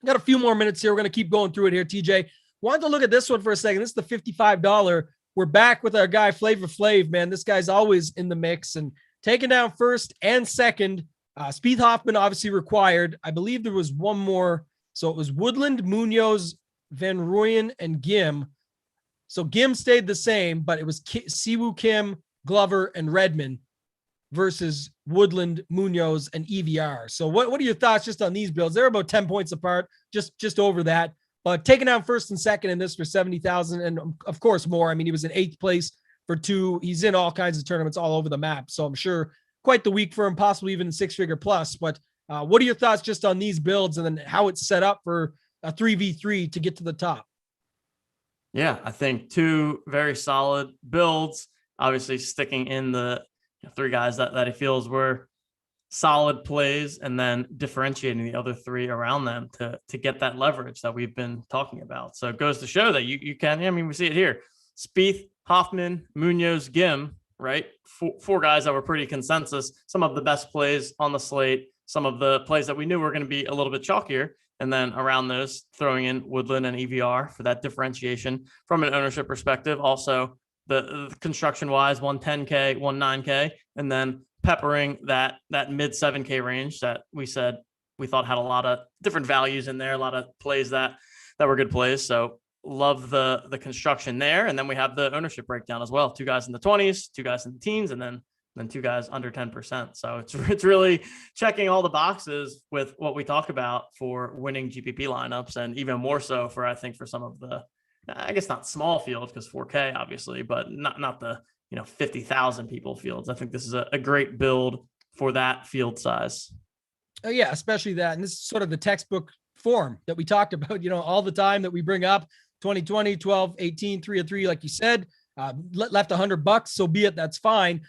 Got a few more minutes here. We're going to keep going through it here, TJ. Wanted to look at this one for a second. This is the $55. We're back with our guy Flavor Flav, man. This guy's always in the mix and taking down first and second. Spieth Hoffman obviously required. I believe there was one more. So it was Woodland, Munoz, Van Rooyen, and Gim. So Gim stayed the same, but it was Siwoo Kim, Glover, and Redmond versus Woodland, Munoz, and EVR. So what are your thoughts just on these builds? They're about 10 points apart, just over that. But taking out first and second in this for 70,000, and of course more. I mean, he was in 8th place for 2. He's in all kinds of tournaments all over the map. So I'm sure quite the week for him, possibly even 6-figure plus. But what are your thoughts just on these builds and then how it's set up for a 3v3 to get to the top? Yeah, I think 2 very solid builds, obviously sticking in the 3 guys that he feels were solid plays, and then differentiating the other 3 around them to get that leverage that we've been talking about. So it goes to show that you can, I mean, we see it here. Spieth, Hoffman, Munoz, Gim, right? 4 guys that were pretty consensus, some of the best plays on the slate, some of the plays that we knew were going to be a little bit chalkier. And then around those, throwing in Woodland and EVR for that differentiation from an ownership perspective. Also, the construction-wise, 110K, 19K, and then peppering that mid 7K range that we said we thought had a lot of different values in there, a lot of plays that were good plays. So love the construction there. And then we have the ownership breakdown as well. 2 guys in the 20s, 2 guys in the teens, and then 2 guys under 10%. So it's really checking all the boxes with what we talk about for winning GPP lineups, and even more so for, I think, for some of the, I guess not small fields because 4K obviously, but not the 50,000 people fields. I think this is a great build for that field size. Oh yeah, especially that. And this is sort of the textbook form that we talked about, all the time that we bring up. 2020, 12, 18, 3 of 3, like you said, left $100. So be it. That's fine.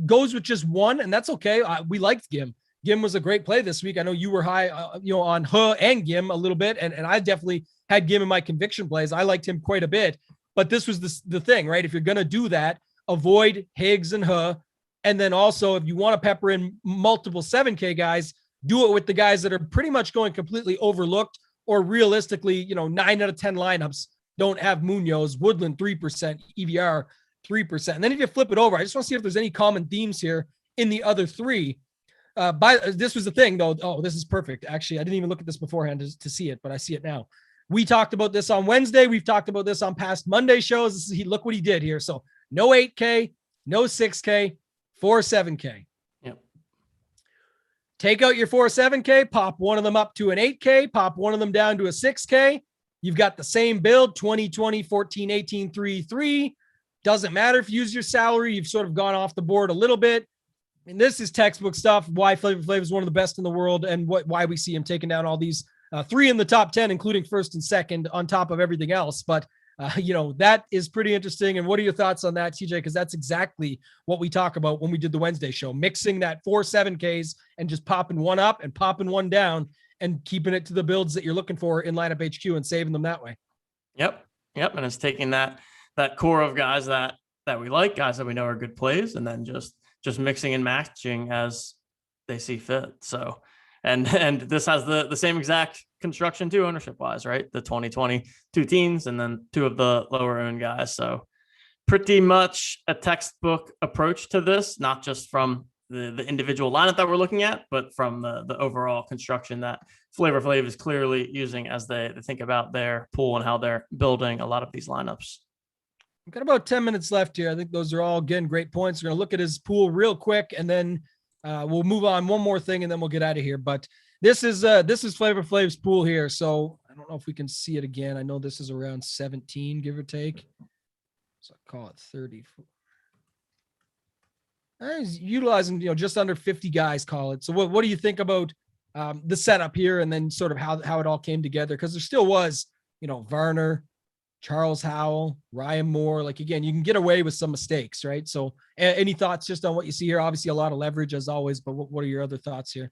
Goes with just 1, and that's okay. We liked Gim. Gim was a great play this week. I know you were high, on Huh and Gim a little bit, and I definitely had Gim in my conviction plays. I liked him quite a bit, but this was the thing, right? If you're going to do that, avoid Higgs and Huh, and then also if you want to pepper in multiple 7K guys, do it with the guys that are pretty much going completely overlooked, or realistically, 9 out of 10 lineups don't have Munoz. Woodland 3%, EVR 3%. And then if you flip it over, I just want to see if there's any common themes here in the other 3. This was the thing though. Oh, this is perfect. Actually, I didn't even look at this beforehand to see it, but I see it now. We talked about this on Wednesday. We've talked about this on past Monday shows. Look what he did here. So no 8K, no 6K, 4 7K. Yep. Take out your 4 7K, pop one of them up to an 8K, pop one of them down to a 6K. You've got the same build, 20, 20, 14, 18, 3, 3. Doesn't matter if you use your salary. You've sort of gone off the board a little bit. I mean, this is textbook stuff. Why Flavor Flav is one of the best in the world, and why we see him taking down all these 3 in the top 10, including first and second on top of everything else. But, that is pretty interesting. And what are your thoughts on that, TJ? Because that's exactly what we talk about when we did the Wednesday show, mixing that 4 7Ks and just popping one up and popping one down and keeping it to the builds that you're looking for in lineup HQ and saving them that way. Yep. And it's taking that core of guys that we like, guys that we know are good plays, and then just mixing and matching as they see fit. So, and this has the same exact construction too, ownership wise, right? The 2020 2 teams, and then 2 of the lower owned guys. So pretty much a textbook approach to this, not just from the individual lineup that we're looking at, but from the overall construction that Flavor Flav is clearly using as they think about their pool and how they're building a lot of these lineups. We've got about 10 minutes left here. I think those are all, again, great points. We're going to look at his pool real quick, and then we'll move on one more thing, and then we'll get out of here. But this is Flavor Flav's pool here. So I don't know if we can see it again. I know this is around 17, give or take. So I call it 30. He's utilizing, just under 50 guys, call it. So what do you think about the setup here, and then sort of how it all came together? Because there still was, Varner, Charles Howell, Ryan Moore. Like, again, you can get away with some mistakes, right? So any thoughts just on what you see here? Obviously a lot of leverage as always, but what are your other thoughts here?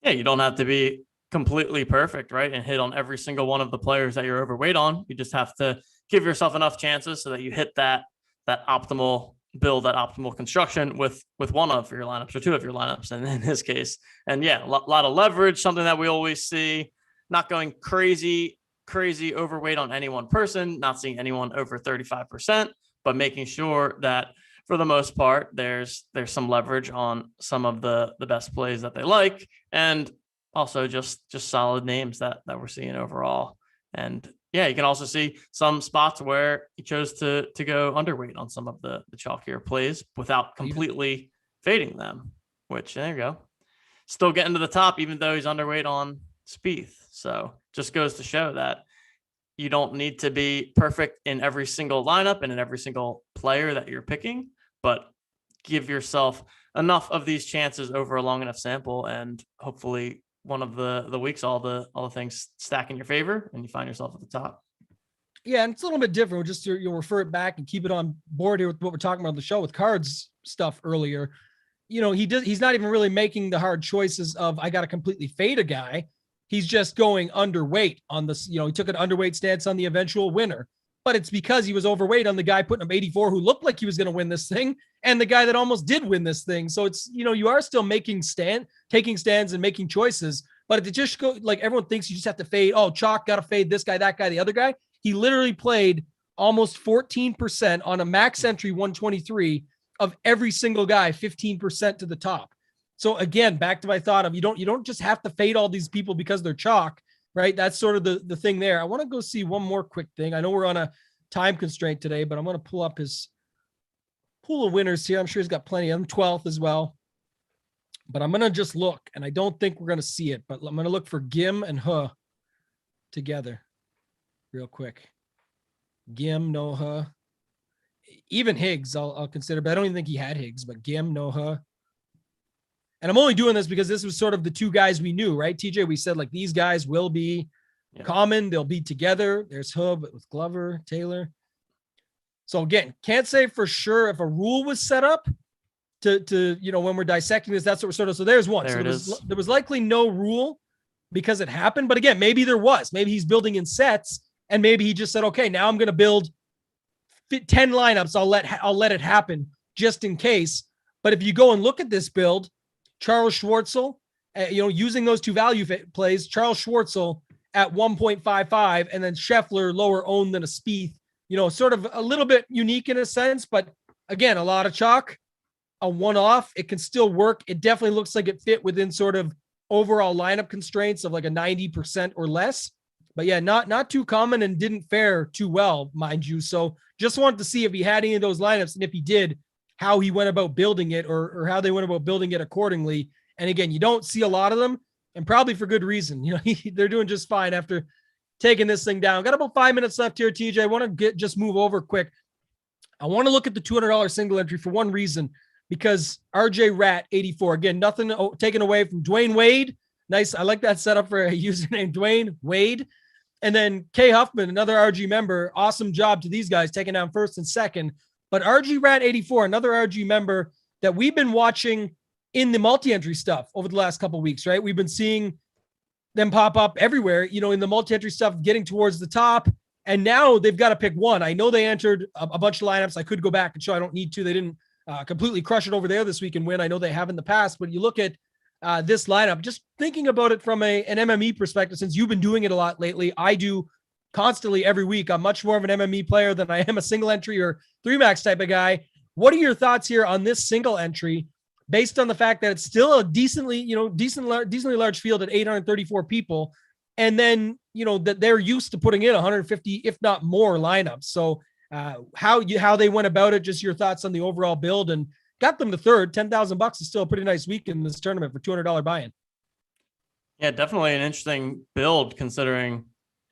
Yeah, you don't have to be completely perfect, right? And hit on every single one of the players that you're overweight on. You just have to give yourself enough chances so that you hit that optimal build, that optimal construction with one of your lineups or two of your lineups. And in this case, and yeah, a lot of leverage, something that we always see, not going crazy overweight on any one person, not seeing anyone over 35%, but making sure that for the most part, there's some leverage on some of the best plays that they like, and also just solid names that we're seeing overall. And yeah, you can also see some spots where he chose to go underweight on some of the chalkier plays without completely fading them, which there you go. Still getting to the top, even though he's underweight on Spieth. So just goes to show that you don't need to be perfect in every single lineup and in every single player that you're picking, but give yourself enough of these chances over a long enough sample, and hopefully one of the weeks, all the things stack in your favor and you find yourself at the top. Yeah, and it's a little bit different. Just you'll refer it back and keep it on board here with what we're talking about on the show with cards stuff earlier. You know, he's not even really making the hard choices of I got to completely fade a guy. He's just going underweight on this. You know, he took an underweight stance on the eventual winner, but it's because he was overweight on the guy putting up 84 who looked like he was going to win this thing, and the guy that almost did win this thing. So it's, you know, you are still taking stands and making choices, but it just go like everyone thinks you just have to fade. Oh, chalk, got to fade this guy, that guy, the other guy. He literally played almost 14% on a max entry 123 of every single guy, 15% to the top. So again, back to my thought of you don't just have to fade all these people because they're chalk, right? That's sort of the thing there. I want to go see one more quick thing. I know we're on a time constraint today, but I'm going to pull up his pool of winners here. I'm sure he's got plenty. I'm 12th as well, but I'm going to just look, and I don't think we're going to see it, but I'm going to look for Gim and Huh together real quick. Gim, no Huh. Even Higgs, I'll consider, but I don't even think he had Higgs, but Gim, no Huh. And I'm only doing this because this was sort of the two guys we knew, right? TJ, we said like these guys will be common. They'll be together. There's Hub with Glover, Taylor. So again, can't say for sure if a rule was set up to you know, when we're dissecting this, that's what we're sort of, so there's one. There there was likely no rule because it happened, but again, maybe there was, maybe he's building in sets and maybe he just said, okay, now I'm going to build 10 lineups. I'll let it happen just in case. But if you go and look at this build, Charles Schwartzel, you know, using those two value plays, Charles Schwartzel at 1.55 and then Scheffler lower owned than a Spieth, you know, sort of a little bit unique in a sense, but again, a lot of chalk, a one-off, it can still work. It definitely looks like it fit within sort of overall lineup constraints of like a 90% or less, but yeah, not too common and didn't fare too well, mind you. So just wanted to see if he had any of those lineups, and if he did, how he went about building it or how they went about building it accordingly. And again, you don't see a lot of them, and probably for good reason. You know, they're doing just fine after taking this thing down. Got about 5 minutes left here, TJ. I want to just move over quick. I want to look at the $200 single entry for one reason, because RJ Rat 84, again, nothing taken away from Dwayne Wade. Nice. I like that setup for a username, Dwayne Wade. And then Kay Huffman, another RG member. Awesome job to these guys taking down first and second. But RG Rat 84, another RG member that we've been watching in the multi-entry stuff over the last couple of weeks, right? We've been seeing them pop up everywhere, you know, in the multi-entry stuff, getting towards the top. And now they've got to pick one. I know they entered a bunch of lineups. I could go back and show I don't need to. They didn't completely crush it over there this week and win. I know they have in the past, but you look at this lineup, just thinking about it from an MME perspective, since you've been doing it a lot lately, I do constantly every week. I'm much more of an MME player than I am a single entry or 3-max type of guy. What are your thoughts here on this single entry based on the fact that it's still a decently large field at 834 people? And then, you know, that they're used to putting in 150, if not more lineups. So how they went about it, just your thoughts on the overall build, and got them to third. $10,000 is still a pretty nice week in this tournament for $200 buy-in. Yeah, definitely an interesting build considering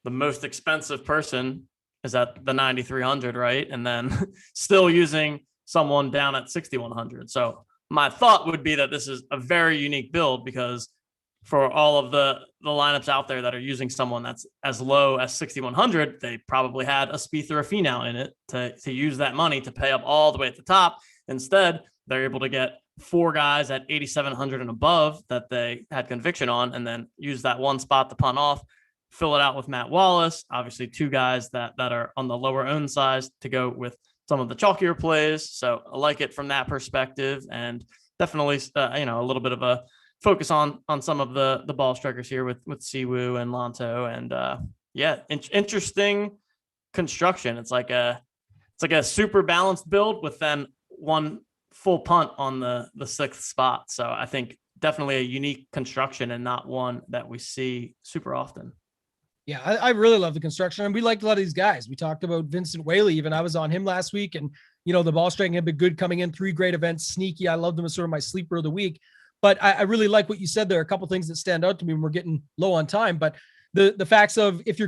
the most expensive person is at the 9,300, right? And then still using someone down at 6,100. So my thought would be that this is a very unique build because for all of the lineups out there that are using someone that's as low as 6,100, they probably had a Spieth or a Finau in it to use that money to pay up all the way at the top. Instead, they're able to get 4 guys at 8,700 and above that they had conviction on, and then use that one spot to punt off, fill it out with Matt Wallace. Obviously, 2 guys that are on the lower own size to go with some of the chalkier plays. So I like it from that perspective, and definitely, a little bit of a focus on some of the ball strikers here with Siwoo and Lanto, and interesting construction. It's like a super balanced build with then one full punt on the 6th spot. So I think definitely a unique construction and not one that we see super often. Yeah, I really love the construction, and we liked a lot of these guys. We talked about Vincent Whaley, even I was on him last week, and the ball striking had been good coming in, 3 great events, sneaky. I loved them as sort of my sleeper of the week. But I really like what you said there. A couple things that stand out to me when we're getting low on time. But the facts of if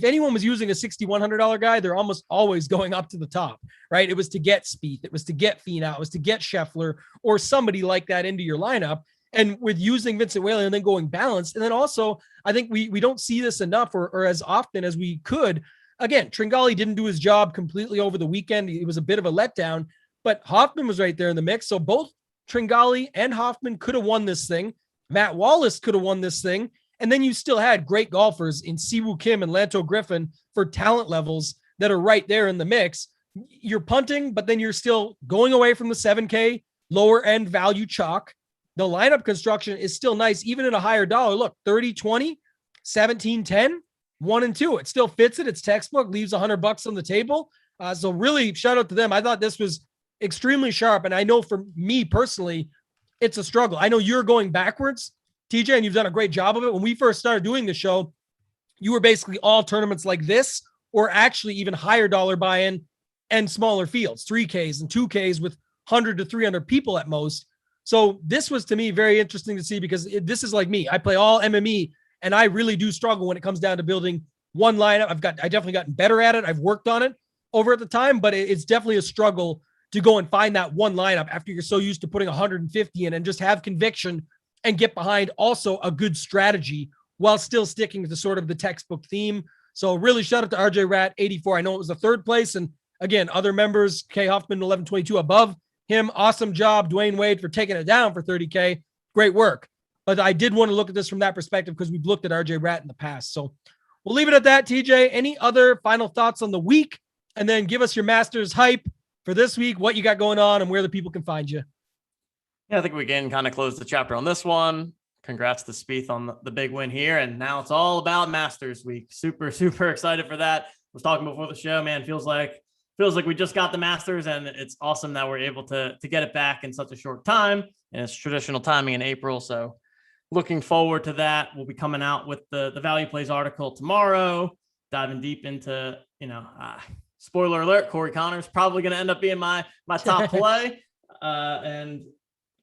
anyone was using a $6,100 guy, they're almost always going up to the top, right? It was to get Spieth, it was to get Finau, it was to get Scheffler or somebody like that into your lineup. And with using Vincent Whaley and then going balanced, and then also I think we don't see this enough or as often as we could. Again, Tringali didn't do his job completely over the weekend. It was a bit of a letdown, but Hoffman was right there in the mix. So both Tringali and Hoffman could have won this thing. Matt Wallace could have won this thing. And then you still had great golfers in Siwoo Kim and Lanto Griffin for talent levels that are right there in the mix. You're punting, but then you're still going away from the 7K, lower end value chalk. The lineup construction is still nice, even at a higher dollar. Look, 30-20, 17-10, 1 and 2. It still fits it. It's textbook, leaves $100 on the table. So really shout out to them. I thought this was extremely sharp. And I know for me personally, it's a struggle. I know you're going backwards, TJ, and you've done a great job of it. When we first started doing the show, you were basically all tournaments like this, or actually even higher dollar buy-in and smaller fields, 3Ks and 2Ks with 100 to 300 people at most. So this was to me very interesting to see, because this is like me. I play all MME, and I really do struggle when it comes down to building one lineup. I definitely gotten better at it. I've worked on it over at the time, but it's definitely a struggle to go and find that one lineup after you're so used to putting 150 in and just have conviction and get behind also a good strategy while still sticking to sort of the textbook theme. So really shout out to RJ Rat 84. I know it was the 3rd place. And again, other members, K Hoffman 1122 above him. Awesome job, Dwayne Wade, for taking it down for 30K. Great work. But I did want to look at this from that perspective because we've looked at RJ Rat in the past. So we'll leave it at that. TJ, any other final thoughts on the week? And then give us your Masters hype for this week, what you got going on and where the people can find you. Yeah, I think we can kind of close the chapter on this one. Congrats to Spieth on the big win here. And now it's all about Masters week. Super, super excited for that. I was talking before the show, man, feels like we just got the Masters, and it's awesome that we're able to get it back in such a short time. And it's traditional timing in April. So looking forward to that. We'll be coming out with the Value Plays article tomorrow, diving deep into, spoiler alert, Corey Connors probably going to end up being my top play. And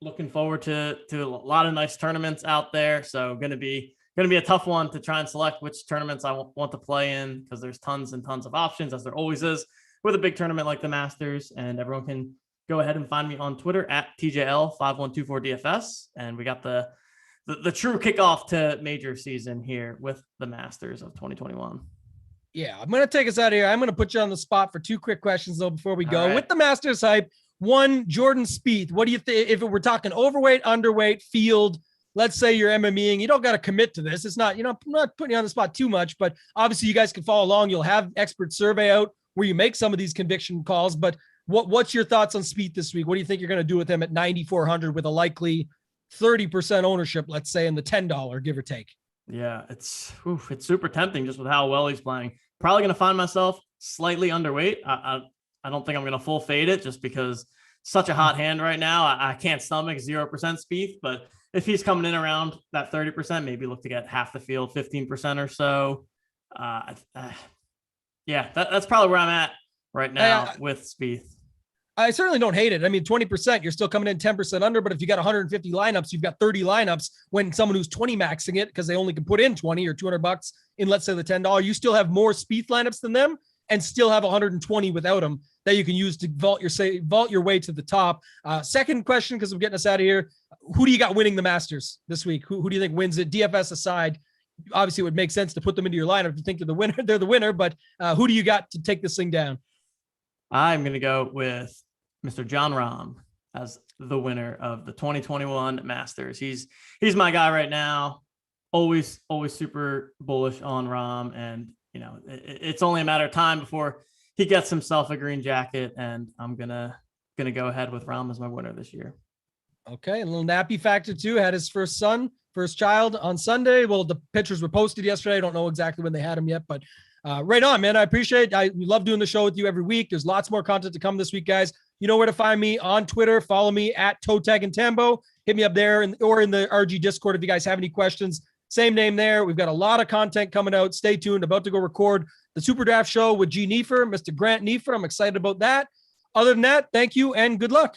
looking forward to a lot of nice tournaments out there. So going to be a tough one to try and select which tournaments I want to play in, because there's tons and tons of options, as there always is with a big tournament like the Masters. And everyone can go ahead and find me on Twitter at TJL5124DFS. And we got the true kickoff to major season here with the Masters of 2021. Yeah, I'm going to take us out of here. I'm going to put you on the spot for 2 quick questions, though, before we go. Right. With the Masters hype, 1, Jordan Spieth. What do you think? If we're talking overweight, underweight, field, let's say you're MMEing, you don't got to commit to this. It's not, I'm not putting you on the spot too much, but obviously you guys can follow along. You'll have expert survey out where you make some of these conviction calls. But what's your thoughts on Spieth this week? What do you think you're going to do with him at 9,400 with a likely 30% ownership, let's say, in the $10, give or take? Yeah, it's super tempting just with how well he's playing. Probably going to find myself slightly underweight. I don't think I'm going to full fade it just because such a hot hand right now. I can't stomach 0% Spieth, but if he's coming in around that 30%, maybe look to get half the field, 15% or so. That's probably where I'm at right now with Spieth. I certainly don't hate it. I mean, 20%, you're still coming in 10% under, but if you got 150 lineups, you've got 30 lineups when someone who's 20 maxing it because they only can put in 20 or $200 in, let's say, the $10, you still have more Spieth lineups than them and still have 120 without them that you can use to vault your way to the top. Second question, because I'm getting us out of here. Who do you got winning the Masters this week? Who do you think wins it? DFS aside, obviously it would make sense to put them into your lineup if you think they're the winner. They're the winner, but who do you got to take this thing down? I'm going to go with Mr. Jon Rahm as the winner of the 2021 Masters. He's my guy right now. Always super bullish on Rahm, and it's only a matter of time before he gets himself a green jacket, and I'm gonna go ahead with Rahm as my winner this year. Okay, a little nappy factor too. Had his first child on Sunday. Well, the pictures were posted yesterday. I don't know exactly when they had him yet, but right on, man. I appreciate it. We love doing the show with you every week. There's lots more content to come this week, guys. You know where to find me on Twitter. Follow me at ToeTagginTambo. Hit me up there or in the RG Discord if you guys have any questions. Same name there. We've got a lot of content coming out. Stay tuned. About to go record the Super Draft Show with G. Neefer, Mr. Grant Neefer. I'm excited about that. Other than that, thank you and good luck.